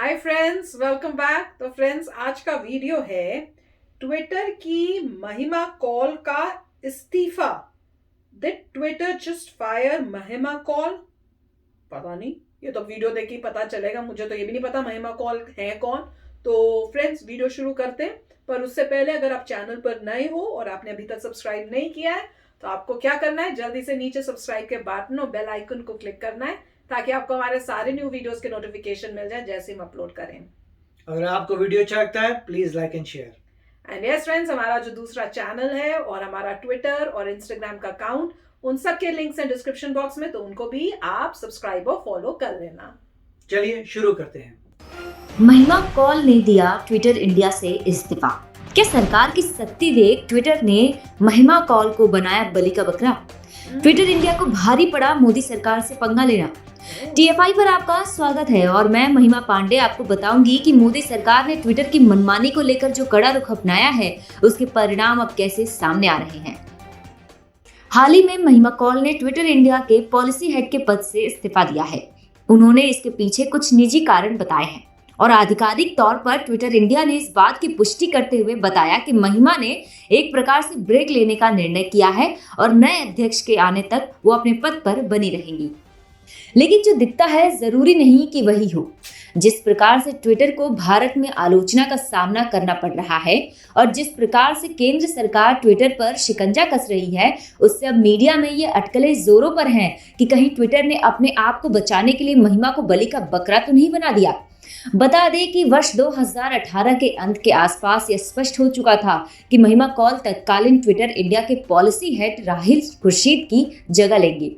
Hi friends, welcome back. तो friends, आज का वीडियो है ट्विटर की महिमा कॉल का इस्तीफा। डिड ट्विटर जस्ट फायर महिमा कॉल? पता नहीं, ये तो वीडियो देख के पता चलेगा। मुझे तो ये भी नहीं पता महिमा कॉल है कौन। तो फ्रेंड्स, वीडियो शुरू करते हैं। पर उससे पहले अगर आप चैनल पर नए हो और आपने अभी तक सब्सक्राइब नहीं किया है तो आपको क्या करना है, जल्दी से नीचे सब्सक्राइब के बटन और बेल आइकन को क्लिक करना है ताकि आपको हमारे सारे न्यू वीडियोस के नोटिफिकेशन मिल जाए जैसे हम अपलोड करें। अगर आपको वीडियो अच्छा लगता है please like and share. And yes friends, हमारा जो दूसरा चैनल है और हमारा ट्विटर और इंस्टाग्राम का अकाउंट, उन सब के लिंक्स हैं डिस्क्रिप्शन बॉक्स में, तो उनको भी आप सब्सक्राइब और फॉलो कर लेना। चलिए शुरू करते हैं। महिमा कॉल ने दिया ट्विटर इंडिया से इस्तीफा। क्या सरकार की शक्ति देख ट्विटर ने महिमा कॉल को बनाया बलि का बकरा? ट्विटर इंडिया को भारी पड़ा मोदी सरकार से पंगा लेना। टीएफआई पर आपका स्वागत है और मैं महिमा पांडे आपको बताऊंगी कि मोदी सरकार ने ट्विटर की मनमानी को लेकर जो कड़ा रुख अपनाया है उसके परिणाम अब कैसे सामने आ रहे हैं। हाल ही में महिमा कॉल ने ट्विटर इंडिया के पॉलिसी हेड के पद से इस्तीफा दिया है। उन्होंने इसके पीछे कुछ निजी कारण बताए हैं और आधिकारिक तौर पर ट्विटर इंडिया ने इस बात की पुष्टि करते हुए बताया कि महिमा ने एक प्रकार से ब्रेक लेने का निर्णय किया है और नए अध्यक्ष के आने तक वो अपने पद पर बनी रहेंगी। लेकिन जो दिखता है जरूरी नहीं कि वही हो। जिस प्रकार से ट्विटर को भारत में आलोचना का सामना करना पड़ रहा है और जिस प्रकार से केंद्र सरकार ट्विटर पर शिकंजा कस रही है, उससे अब मीडिया में ये अटकलें जोरों पर हैं कि कहीं ट्विटर ने अपने आप को बचाने के लिए महिमा को बलि का बकरा तो नहीं बना दिया। बता दें कि वर्ष 2018 के अंत के आसपास यह स्पष्ट हो चुका था कि महिमा कॉल तत्कालीन ट्विटर इंडिया के पॉलिसी हेड राहिल खुर्शीद की जगह लेंगे।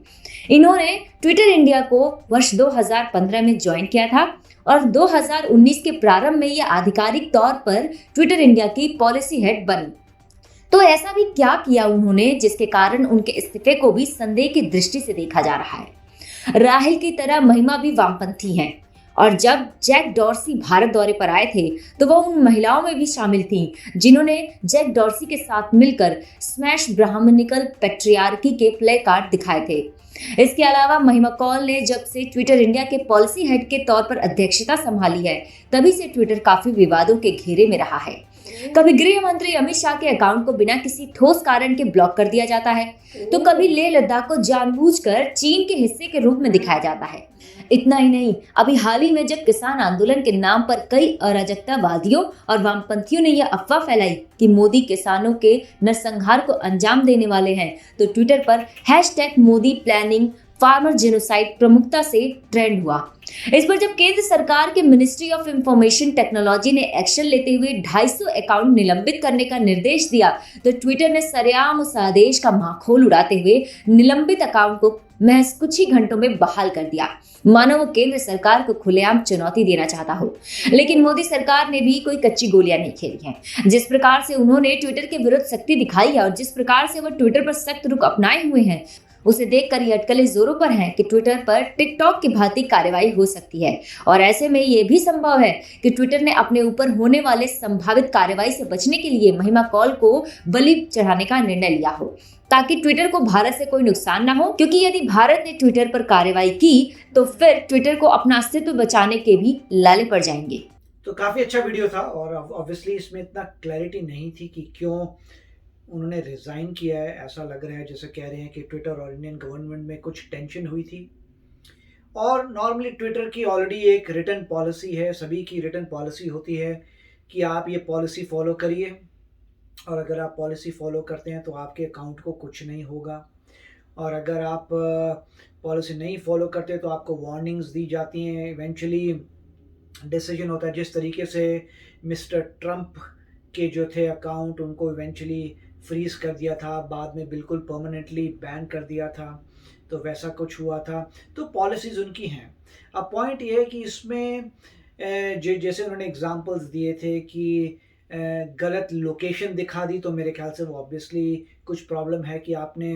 इन्होंने ट्विटर इंडिया को वर्ष 2015 में ज्वाइन किया था और 2019 के प्रारंभ में यह आधिकारिक तौर पर ट्विटर इंडिया की पॉलिसी हेड बनी। तो ऐसा भी क्या किया उन्होंने जिसके कारण उनके इस्तीफे को भी संदेह की दृष्टि से देखा जा रहा है। राहिल की तरह महिमा भी वामपंथी हैं और जब जैक डॉर्सी भारत दौरे पर आए थे तो वह उन महिलाओं में भी शामिल थीं जिन्होंने जैक डॉर्सी के साथ मिलकर स्मैश ब्राह्मणिकल पैट्रियार्की के प्ले कार्ड दिखाए थे। इसके अलावा महिमा कॉल ने जब से ट्विटर इंडिया के पॉलिसी हेड के तौर पर अध्यक्षता संभाली है तभी से ट्विटर काफी विवादों के घेरे में रहा है। कभी गृह मंत्री अमित शाह के अकाउंट को बिना किसी ठोस कारण के ब्लॉक कर दिया जाता है तो कभी लेह लद्दाख को जानबूझकर चीन के हिस्से के रूप में दिखाया जाता है। इतना ही नहीं, अभी हाल ही में जब किसान आंदोलन के नाम पर कई अराजकतावादियों और वामपंथियों ने यह अफवाह फैलाई कि मोदी किसानों के नरसंहार को अंजाम देने वाले हैं तो ट्विटर पर #मोदी प्लानिंग फार्मर जेनोसाइड प्रमुखता से ट्रेंड हुआ। इस पर जब केंद्र सरकार के मिनिस्ट्री ऑफ इंफॉर्मेशन टेक्नोलॉजी ने एक्शन लेते हुए 250 अकाउंट निलंबित करने का निर्देश दिया तो ट्विटर ने सरेआम उस आदेश का माखोल उड़ाते हुए निलंबित अकाउंट को महज कुछ ही घंटों में बहाल कर दिया, मानो वो केंद्र सरकार को खुलेआम चुनौती देना चाहता हो। लेकिन मोदी सरकार ने भी कोई कच्ची गोलियां नहीं खेली हैं। जिस प्रकार से उन्होंने ट्विटर के विरुद्ध सख्ती दिखाई है और जिस प्रकार से वो ट्विटर पर सख्त रुख अपनाए हुए हैं उसे देखकर ये अटकलें जोरों पर हैं कि ट्विटर पर टिकटॉक की भांति कार्रवाई हो सकती है और ऐसे में ये भी संभव है कि ट्विटर ने अपने ऊपर होने वाले संभावित कार्रवाई से बचने के लिए महिमा कॉल को बलि चढ़ाने का निर्णय लिया हो ताकि ट्विटर को भारत से कोई नुकसान ना हो, क्योंकि यदि भारत ने ट्विटर पर कार्रवाई की तो फिर ट्विटर को अपना अस्तित्व बचाने के भी लाले पड़ जाएंगे। तो काफ़ी अच्छा वीडियो था और ऑब्वियसली इसमें इतना क्लैरिटी नहीं थी कि क्यों उन्होंने रिज़ाइन किया है। ऐसा लग रहा है जैसे कह रहे हैं कि ट्विटर और इंडियन गवर्नमेंट में कुछ टेंशन हुई थी और नॉर्मली ट्विटर की ऑलरेडी एक रिटन पॉलिसी है, सभी की रिटन पॉलिसी होती है कि आप ये पॉलिसी फॉलो करिए और अगर आप पॉलिसी फॉलो करते हैं तो आपके अकाउंट को कुछ नहीं होगा और अगर आप पॉलिसी नहीं फॉलो करते तो आपको वार्निंग्स दी जाती हैं। इवेंचुअली डिसीजन होता है, जिस तरीके से मिस्टर ट्रंप के जो थे अकाउंट उनको इवेंचुअली फ्रीज कर दिया था, बाद में बिल्कुल परमानेंटली बैन कर दिया था, तो वैसा कुछ हुआ था। तो पॉलिसीज़ उनकी हैं। अब पॉइंट ये है कि इसमें जैसे उन्होंने एग्जांपल्स दिए थे कि गलत लोकेशन दिखा दी, तो मेरे ख्याल से वो ऑब्वियसली कुछ प्रॉब्लम है कि आपने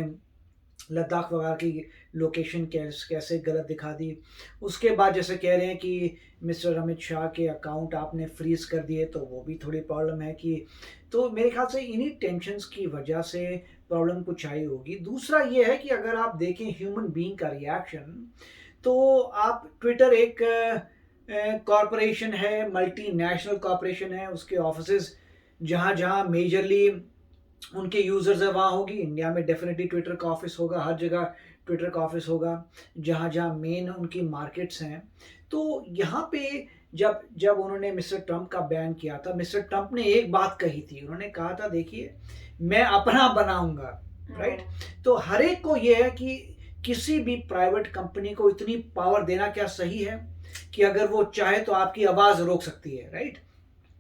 लद्दाख वगैरह की लोकेशन कैसे गलत दिखा दी। उसके बाद जैसे कह रहे हैं कि मिस्टर अमित शाह के अकाउंट आपने फ्रीज कर दिए, तो वो भी थोड़ी प्रॉब्लम है कि, तो मेरे ख्याल से इन्हीं टेंशन्स की वजह से प्रॉब्लम कुछ आई होगी। दूसरा ये है कि अगर आप देखें ह्यूमन बीइंग का रिएक्शन, तो आप ट्विटर एक कॉरपोरेशन है, मल्टीनेशनल कॉरपोरेशन है, उसके ऑफिसेज जहाँ जहाँ मेजरली उनके यूजर्स है वहाँ होगी। इंडिया में डेफिनेटली ट्विटर का ऑफिस होगा, हर जगह ट्विटर का ऑफिस होगा जहाँ जहाँ मेन उनकी मार्केट्स हैं। तो यहाँ पे जब जब उन्होंने मिस्टर ट्रंप का बैन किया था, मिस्टर ट्रंप ने एक बात कही थी, उन्होंने कहा था देखिए मैं अपना बनाऊंगा, राइट। तो हर एक को ये है कि किसी भी प्राइवेट कंपनी को इतनी पावर देना क्या सही है कि अगर वो चाहे तो आपकी आवाज रोक सकती है, राइट,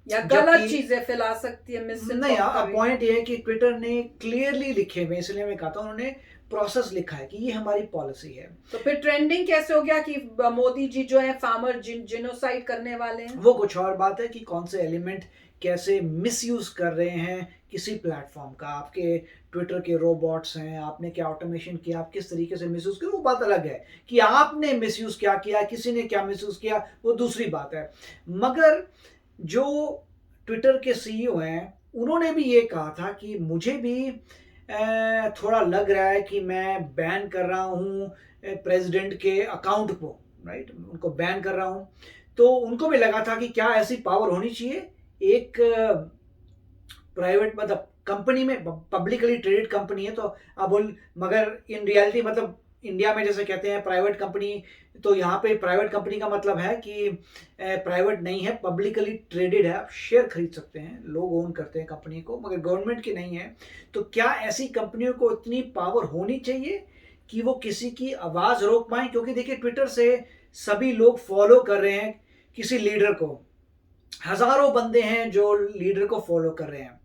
या गलत चीजें फैला सकती है। नहीं, पॉइंट ये है कि ट्विटर ने क्लियरली लिखे हुए, इसलिए मैं कहता हूँ उन्होंने प्रोसेस लिखा है कि ये हमारी पॉलिसी है। तो फिर ट्रेंडिंग कैसे हो गया कि मोदी जी जो है फार्मर जिनोसाइड करने वाले हैं? वो कुछ और बात है कि कौन से एलिमेंट कैसे मिसयूज कर रहे हैं किसी प्लेटफॉर्म का। आपके ट्विटर के रोबोट्स हैं, आपने क्या ऑटोमेशन किया, आप किस तरीके से मिसयूज किया, वो बात अलग है। कि आपने मिसयूज क्या किया, किसी ने क्या मिसयूज किया, वो दूसरी बात है। मगर जो ट्विटर के सीईओ हैं उन्होंने भी ये कहा था कि मुझे भी थोड़ा लग रहा है कि मैं बैन कर रहा हूँ प्रेसिडेंट के अकाउंट को, राइट, उनको बैन कर रहा हूँ। तो उनको भी लगा था कि क्या ऐसी पावर होनी चाहिए एक प्राइवेट मतलब कंपनी में, पब्लिकली ट्रेडेड कंपनी है तो अब मगर इन रियलिटी मतलब इंडिया में जैसे कहते हैं प्राइवेट कंपनी, तो यहाँ पे प्राइवेट कंपनी का मतलब है कि प्राइवेट नहीं है, पब्लिकली ट्रेडेड है, आप शेयर खरीद सकते हैं, लोग ओन करते हैं कंपनी को, मगर गवर्नमेंट की नहीं है। तो क्या ऐसी कंपनियों को इतनी पावर होनी चाहिए कि वो किसी की आवाज़ रोक पाएं? क्योंकि देखिए ट्विटर से सभी लोग फॉलो कर रहे हैं किसी लीडर को, हजारों बंदे हैं जो लीडर को फॉलो कर रहे हैं।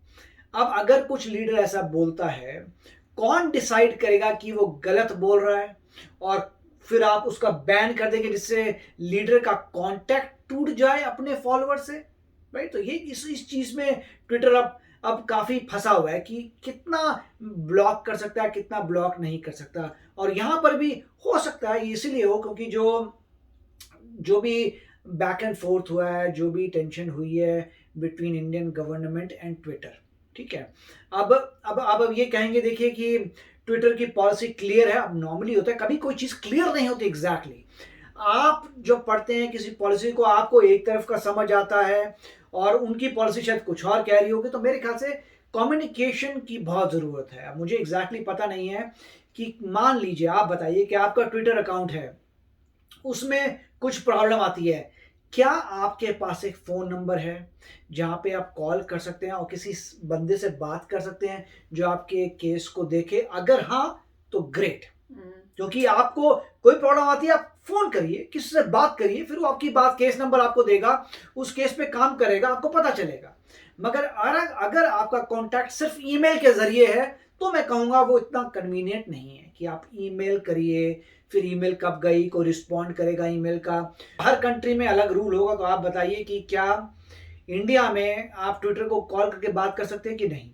अब अगर कुछ लीडर ऐसा बोलता है, कौन डिसाइड करेगा कि वो गलत बोल रहा है और फिर आप उसका बैन कर देंगे जिससे लीडर का कांटेक्ट टूट जाए अपने फॉलोअर से, राइट। तो ये इस चीज में ट्विटर अब काफी फंसा हुआ है कि कितना ब्लॉक कर सकता है, कितना ब्लॉक नहीं कर सकता। और यहां पर भी हो सकता है इसीलिए हो क्योंकि जो भी बैक एंड फोर्थ हुआ है, जो भी टेंशन हुई है between Indian government and Twitter, ठीक है। अब ये कहेंगे देखिए कि ट्विटर की पॉलिसी क्लियर है। अब नॉर्मली होता है कभी कोई चीज क्लियर नहीं होती एग्जैक्टली। आप जो पढ़ते हैं किसी पॉलिसी को, आपको एक तरफ का समझ आता है और उनकी पॉलिसी शायद कुछ और कह रही होगी। तो मेरे ख्याल से कम्युनिकेशन की बहुत जरूरत है। अब मुझे एग्जैक्टली पता नहीं है कि मान लीजिए आप बताइए कि आपका ट्विटर अकाउंट है, उसमें कुछ प्रॉब्लम आती है, क्या आपके पास एक फ़ोन नंबर है जहाँ पे आप कॉल कर सकते हैं और किसी बंदे से बात कर सकते हैं जो आपके केस को देखे? अगर हाँ तो ग्रेट, क्योंकि आपको कोई प्रॉब्लम आती है आप फ़ोन करिए, किसी से बात करिए, फिर वो आपकी बात केस नंबर आपको देगा, उस केस पे काम करेगा, आपको पता चलेगा। मगर अगर आपका कॉन्टैक्ट सिर्फ ईमेल के ज़रिए है तो मैं कहूँगा वो इतना कन्वीनियंट नहीं है कि आप ईमेल करिए, फिर ईमेल कब गई, कोई रिस्पॉन्ड करेगा ईमेल का। हर कंट्री में अलग रूल होगा। तो आप बताइए कि क्या इंडिया में आप ट्विटर को कॉल करके बात कर सकते हैं कि नहीं?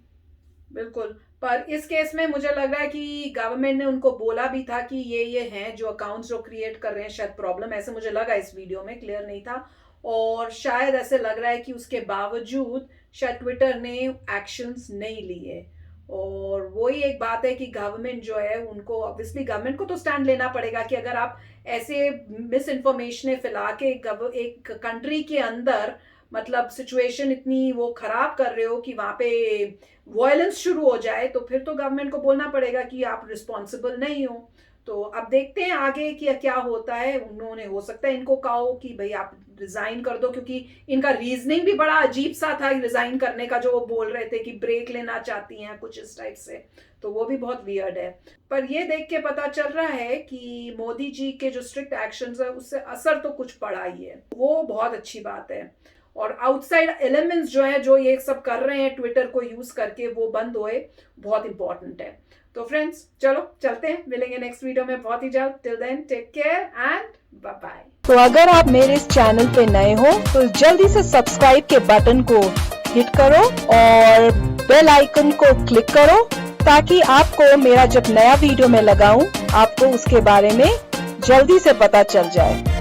बिल्कुल, पर इस केस में मुझे लग रहा है कि गवर्नमेंट ने उनको बोला भी था कि ये हैं जो अकाउंट्स जो क्रिएट कर रहे हैं शायद प्रॉब्लम, ऐसे मुझे लगा इस वीडियो में, क्लियर नहीं था। और शायद ऐसे लग रहा है कि उसके बावजूद शायद ट्विटर ने एक्शंस नहीं लिए। और वही एक बात है कि गवर्नमेंट जो है उनको, ऑब्वियसली गवर्नमेंट को तो स्टैंड लेना पड़ेगा कि अगर आप ऐसे मिस इन्फॉर्मेशन फैला के एक कंट्री के अंदर मतलब सिचुएशन इतनी वो खराब कर रहे हो कि वहाँ पे वायलेंस शुरू हो जाए, तो फिर तो गवर्नमेंट को बोलना पड़ेगा कि आप रिस्पॉन्सिबल नहीं हो। तो अब देखते हैं आगे कि क्या होता है। उन्होंने हो सकता है इनको कहा हो कि भाई आप रिजाइन कर दो, क्योंकि इनका रीजनिंग भी बड़ा अजीब सा था रिजाइन करने का, जो वो बोल रहे थे कि ब्रेक लेना चाहती हैं कुछ इस टाइप से, तो वो भी बहुत वियर्ड है। पर ये देख के पता चल रहा है कि मोदी जी के जो स्ट्रिक्ट एक्शंस है उससे असर तो कुछ पड़ा ही है, वो बहुत अच्छी बात है। और आउटसाइड एलिमेंट्स जो है जो ये सब कर रहे हैं ट्विटर को यूज करके, वो बंद होए, बहुत इंपॉर्टेंट है। तो फ्रेंड्स चलो चलते हैं, मिलेंगे नेक्स्ट वीडियो में बहुत ही जल्द। Till then take care and bye bye. तो अगर आप मेरे इस चैनल पे नए हो तो जल्दी से सब्सक्राइब के बटन को हिट करो और बेल आइकन को क्लिक करो ताकि आपको मेरा जब नया वीडियो मैं लगाऊं आपको उसके बारे में जल्दी से पता चल जाए।